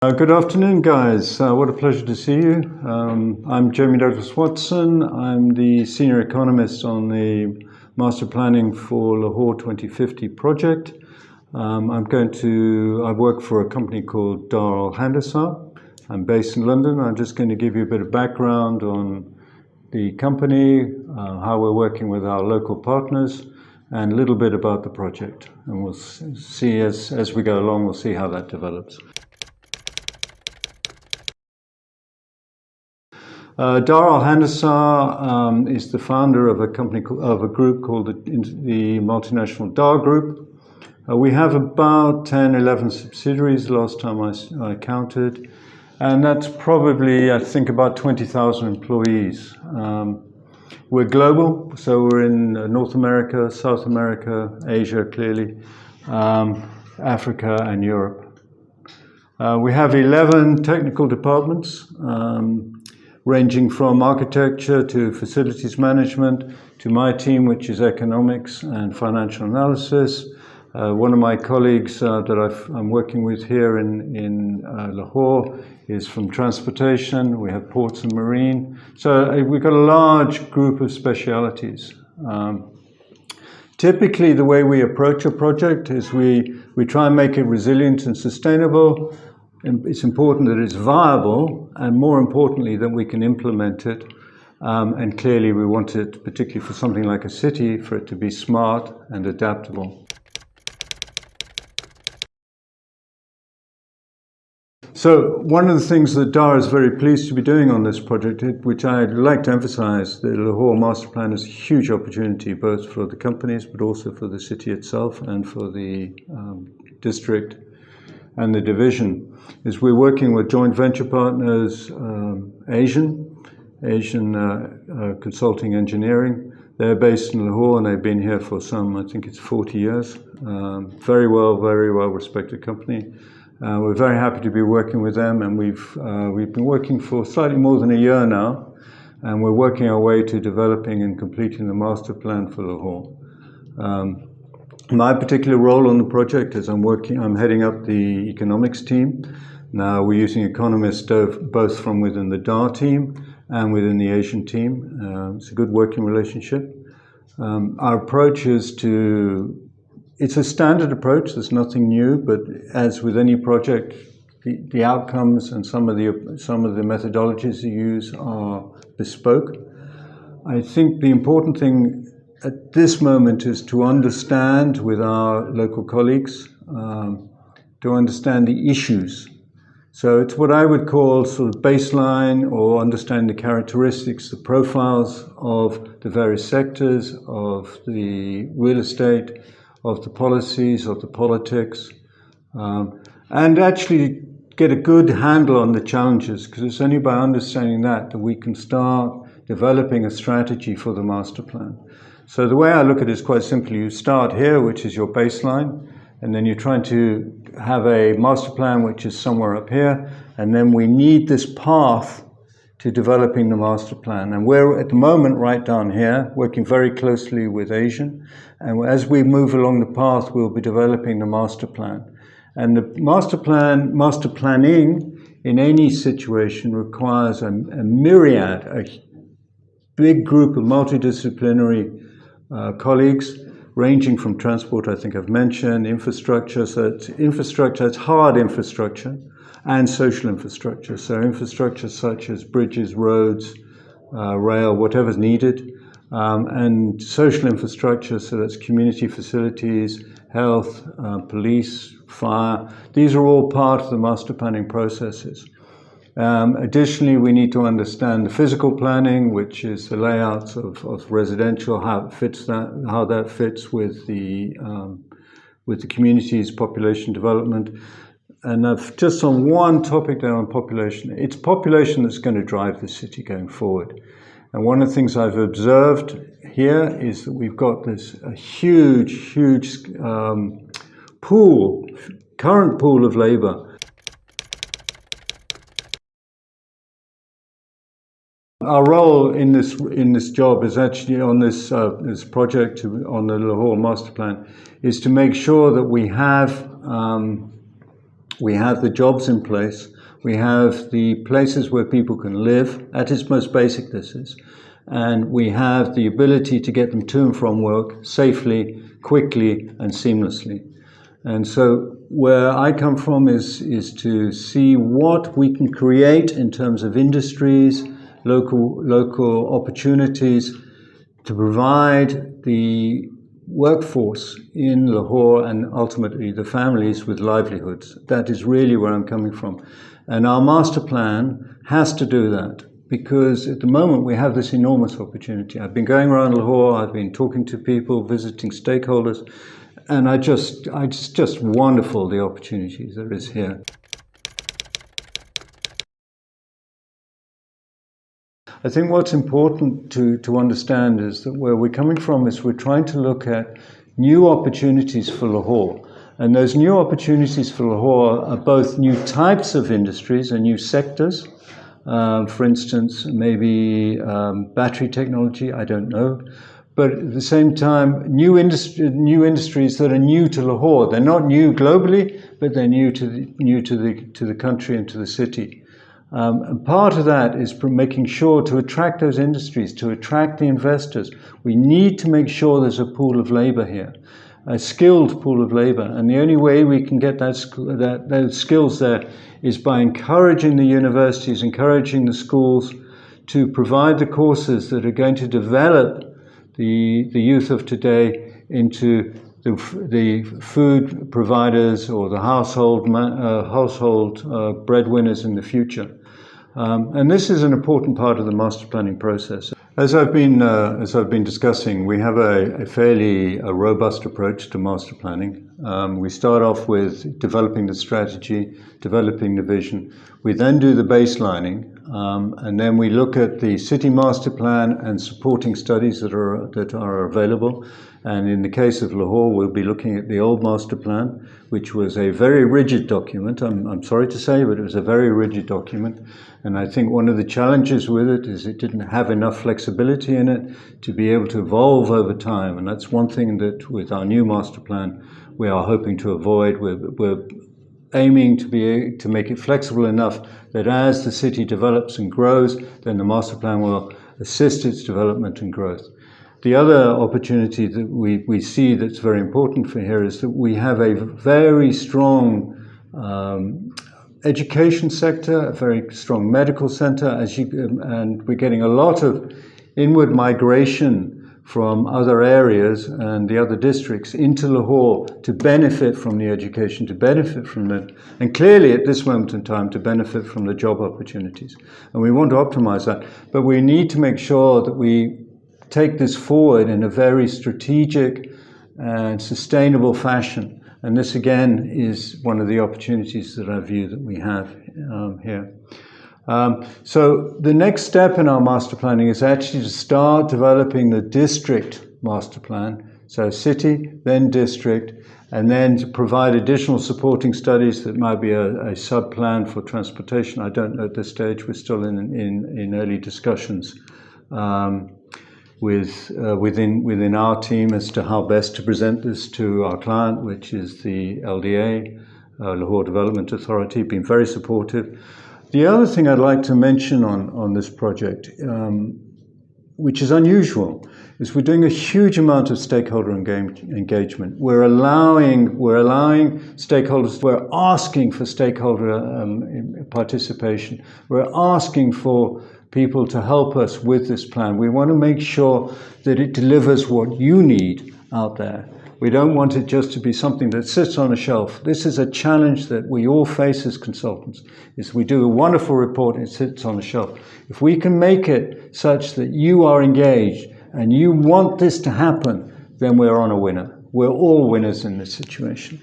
Good afternoon, guys. What a pleasure to see you. I'm Jamie Douglas Watson. I'm the senior economist on the master planning for Lahore 2050 project. I work for a company called Dar Al Handasa. I'm based in London. I'm just going to give you a bit of background on the company, how we're working with our local partners, and a little bit about the project. And we'll see as we go along, we'll see how that develops. Dar Al Handasa is the founder of a group called the multinational Dar Group. We have about 10, 11 subsidiaries last time I counted, and that's probably, I think, about 20,000 employees. We're global, so we're in North America, South America, Asia, clearly, Africa, and Europe. We have 11 technical departments, ranging from architecture to facilities management to my team, which is economics and financial analysis. One of my colleagues that I'm working with here in Lahore is from transportation. We have ports and marine. So we've got a large group of specialities. Typically, the way we approach a project is we try and make it resilient and sustainable. It's important that it's viable, and more importantly, that we can implement it. And clearly, we want it, particularly for something like a city, for it to be smart and adaptable. So one of the things that Dar is very pleased to be doing on this project, which I'd like to emphasize, the Lahore Master Plan is a huge opportunity, both for the companies, but also for the city itself and for the district and the division, is we're working with joint venture partners, Asian Consulting Engineering. They're based in Lahore and they've been here for I think it's 40 years. Very well respected company. We're very happy to be working with them, and we've been working for slightly more than a year now, and we're working our way to developing and completing the master plan for Lahore. My particular role on the project is I'm heading up the economics team. Now we're using Economist both from within the Dar team and within the Asian team. It's a good working relationship. Our approach it's a standard approach, there's nothing new, but as with any project, the outcomes and some of the methodologies you use are bespoke. I think the important thing at this moment is to understand with our local colleagues, to understand the issues. So it's what I would call sort of baseline, or understand the characteristics, the profiles of the various sectors, of the real estate, of the policies, of the politics, and actually get a good handle on the challenges, because it's only by understanding that we can start developing a strategy for the master plan. So the way I look at it is quite simply, you start here, which is your baseline, and then you're trying to have a master plan which is somewhere up here, and then we need this path to developing the master plan. And we're at the moment right down here, working very closely with Asian, and as we move along the path, we'll be developing the master plan. And the master planning in any situation requires a myriad, a big group of multidisciplinary colleagues, ranging from transport, I think I've mentioned, infrastructure, so it's hard infrastructure, and social infrastructure. So infrastructure such as bridges, roads, rail, whatever's needed, and social infrastructure, so that's community facilities, health, police, fire. These are all part of the master planning processes. Additionally, we need to understand the physical planning, which is the layouts of residential, how that fits with the community's population development. And just on one topic there on population, it's population that's going to drive the city going forward. And one of the things I've observed here is that we've got this huge current pool of labor. Our role in this job is actually on this project on the Lahore Master Plan is to make sure that we have we have the jobs in place, we have the places where people can live, at its most basic this is, and we have the ability to get them to and from work safely, quickly and seamlessly. And so where I come from is to see what we can create in terms of industries, local opportunities to provide the workforce in Lahore and ultimately the families with livelihoods. That is really where I'm coming from. And our master plan has to do that, because at the moment we have this enormous opportunity. I've been going around Lahore, I've been talking to people, visiting stakeholders, and it's just wonderful the opportunities there is here. I think what's important to understand is that where we're coming from is we're trying to look at new opportunities for Lahore. And those new opportunities for Lahore are both new types of industries and new sectors. For instance, maybe battery technology, I don't know. But at the same time, new industries that are new to Lahore. They're not new globally, but they're new to the country and to the city. And part of that is making sure to attract those industries, to attract the investors. We need to make sure there's a pool of labor here, a skilled pool of labor. And the only way we can get those skills there is by encouraging the universities, encouraging the schools to provide the courses that are going to develop the youth of today into the food providers or the household breadwinners in the future. And this is an important part of the master planning process. As I've been discussing, we have a fairly robust approach to master planning. We start off with developing the strategy, developing the vision. We then do the baselining, and then we look at the city master plan and supporting studies that are available. And in the case of Lahore, we'll be looking at the old master plan, which was a very rigid document. I'm sorry to say, but it was a very rigid document. And I think one of the challenges with it is it didn't have enough flexibility in it to be able to evolve over time. And that's one thing that with our new master plan, we are hoping to avoid. We're aiming to make it flexible enough that as the city develops and grows, then the master plan will assist its development and growth. The other opportunity that we see that's very important for here is that we have a very strong education sector, a very strong medical center, and we're getting a lot of inward migration from other areas and the other districts into Lahore to benefit from the education, to benefit from that, and clearly at this moment in time to benefit from the job opportunities. And we want to optimize that, but we need to make sure that we take this forward in a very strategic and sustainable fashion. And this again is one of the opportunities that I view that we have here. So the next step in our master planning is actually to start developing the district master plan. So city, then district, and then to provide additional supporting studies that might be a sub-plan for transportation. I don't know at this stage, we're still in early discussions within our team as to how best to present this to our client, which is the LDA, Lahore Development Authority, been very supportive. The other thing I'd like to mention on this project, which is unusual, is we're doing a huge amount of stakeholder engagement. We're allowing stakeholders, we're asking for stakeholder participation. We're asking for people to help us with this plan. We want to make sure that it delivers what you need out there. We don't want it just to be something that sits on a shelf. This is a challenge that we all face as consultants, is we do a wonderful report and it sits on a shelf. If we can make it such that you are engaged and you want this to happen, then we're on a winner. We're all winners in this situation.